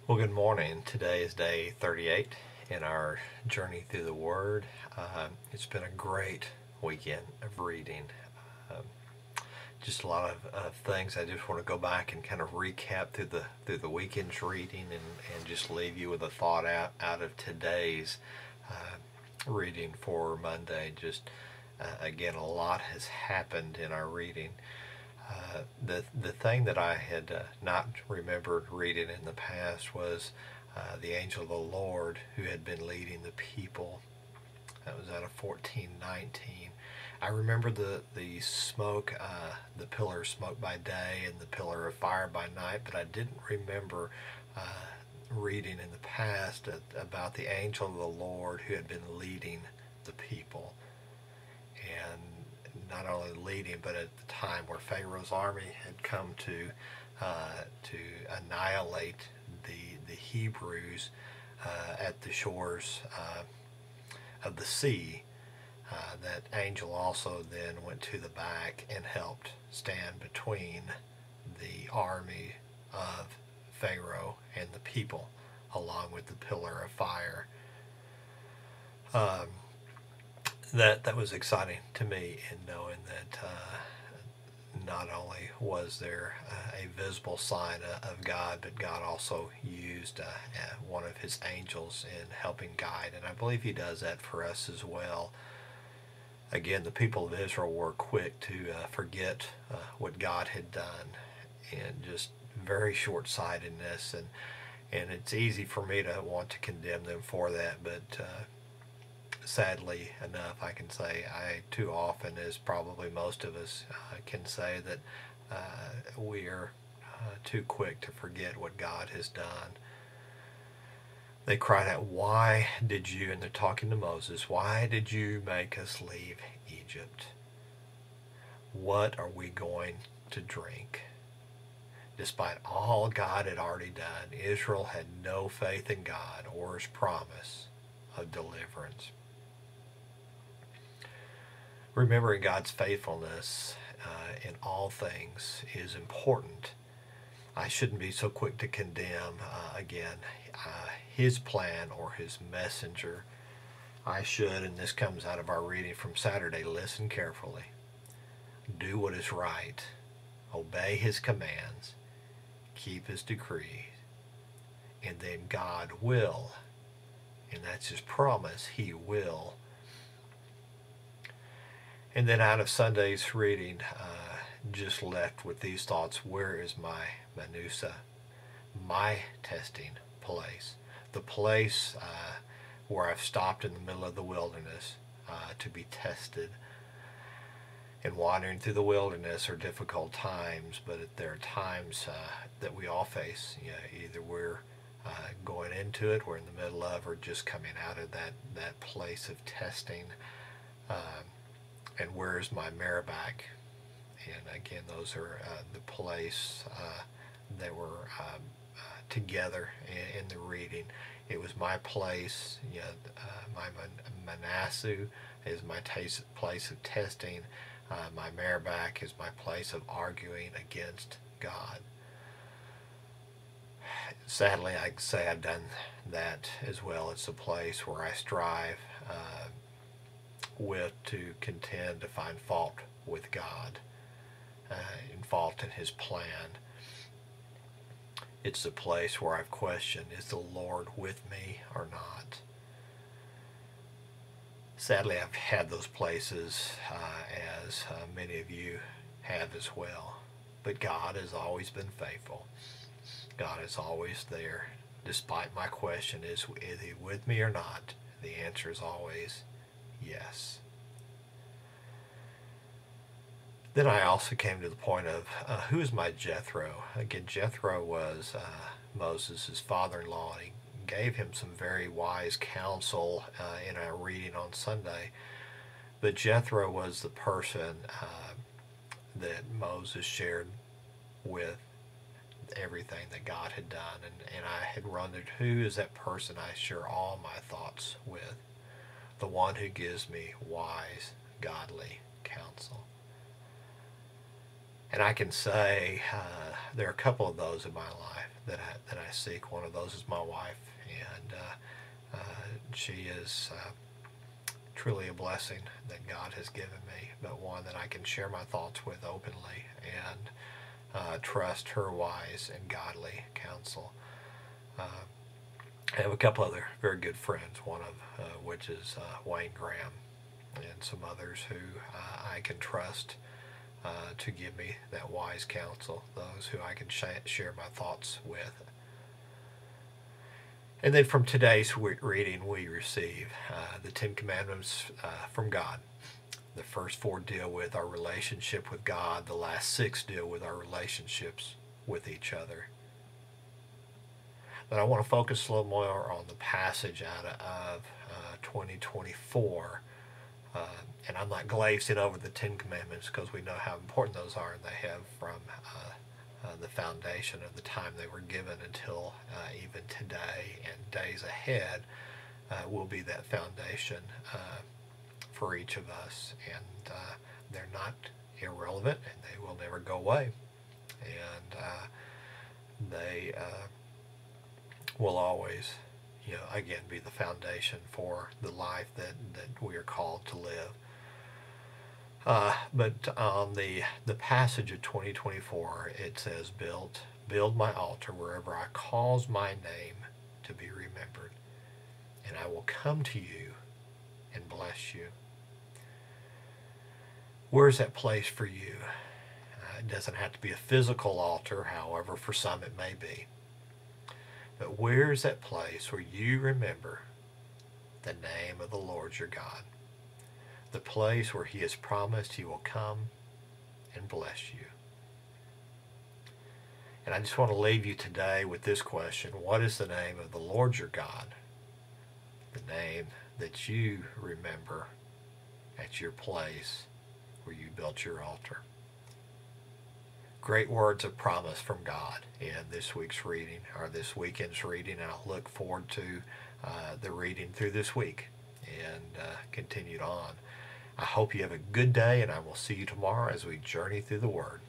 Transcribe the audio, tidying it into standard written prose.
Well, good morning. Today is day 38 in our journey through the Word. It's been a great weekend of reading. Um, just a lot of things. I just want to go back and kind of recap through the weekend's reading and just leave you with a thought out of today's reading for Monday. Just again, a lot has happened in our reading. The thing that I had not remembered reading in the past was the angel of the Lord who had been leading the people. That was out of 14:19. I remember the smoke, the pillar of smoke by day and the pillar of fire by night, but I didn't remember reading in the past about the angel of the Lord who had been leading the people. And not only leading, but at the time where Pharaoh's army had come to annihilate the Hebrews at the shores of the sea. That angel also then went to the back and helped stand between the army of Pharaoh and the people, along with the pillar of fire. Um, that was exciting to me in knowing that not only was there a visible sign of God, but God also used one of his angels in helping guide. And I believe he does that for us as well. Again, the people of Israel were quick to forget what God had done, and just very short-sightedness. And it's easy for me to want to condemn them for that, but sadly enough, I can say I too often, as probably most of us can say, that we are too quick to forget what God has done. They cried out, "Why did you," and they're talking to Moses, "why did you make us leave Egypt? What are we going to drink?" Despite all God had already done, Israel had no faith in God or his promise of deliverance. Remembering God's faithfulness in all things is important. I shouldn't be so quick to condemn, again, his plan or his messenger. I should, and this comes out of our reading from Saturday, listen carefully. Do what is right. Obey his commands. Keep his decrees. And then God will, and that's his promise, he will. And then out of Sunday's reading, just left with these thoughts: where is my Manusa, my testing place? The place where I've stopped in the middle of the wilderness to be tested. And wandering through the wilderness are difficult times, but there are times that we all face. Either we're going into it, we're in the middle of, or just coming out of that place of testing. And where's my Meribah? And again, those are the place that were together in the reading. It was my place. My Manasseh is my place of testing. My Meribah is my place of arguing against God. Sadly, I can say I've done that as well. It's a place where I strive with to contend to find fault with God and fault in his plan. It's a place where I've questioned, is the Lord with me or not? Sadly, I've had those places, as many of you have as well. But God has always been faithful. God is always there. Despite my question, is he with me or not? The answer is always yes. Then I also came to the point of who is my Jethro? Again, Jethro was Moses' father-in-law, and he gave him some very wise counsel in our reading on Sunday. But Jethro was the person that Moses shared with everything that God had done. And I had wondered, who is that person I share all my thoughts with? The one who gives me wise, godly counsel. And I can say there are a couple of those in my life that I seek. One of those is my wife, and she is truly a blessing that God has given me, but one that I can share my thoughts with openly and trust her wise and godly counsel. Uh, I have a couple other very good friends, one of which is Wayne Graham, and some others who I can trust to give me that wise counsel, those who I can share my thoughts with. And then from today's reading, we receive the Ten Commandments from God. The first four deal with our relationship with God, the last six deal with our relationships with each other. But I want to focus a little more on the passage out of 2024. And I'm not glazing over the Ten Commandments because we know how important those are, and they have from the foundation of the time they were given until even today and days ahead will be that foundation for each of us. And they're not irrelevant, and they will never go away. And they will always, again, be the foundation for the life that we are called to live. But on the passage of 2024, it says, build my altar wherever I cause my name to be remembered, and I will come to you and bless you. Where's that place for you? It doesn't have to be a physical altar, however, for some it may be. But where's that place where you remember the name of the Lord your God? The place where He has promised He will come and bless you. And I just want to leave you today with this question. What is the name of the Lord your God? The name that you remember at your place where you built your altar. Great words of promise from God in this week's reading, or this weekend's reading, and I'll look forward to the reading through this week and continued on. I hope you have a good day, and I will see you tomorrow as we journey through the Word.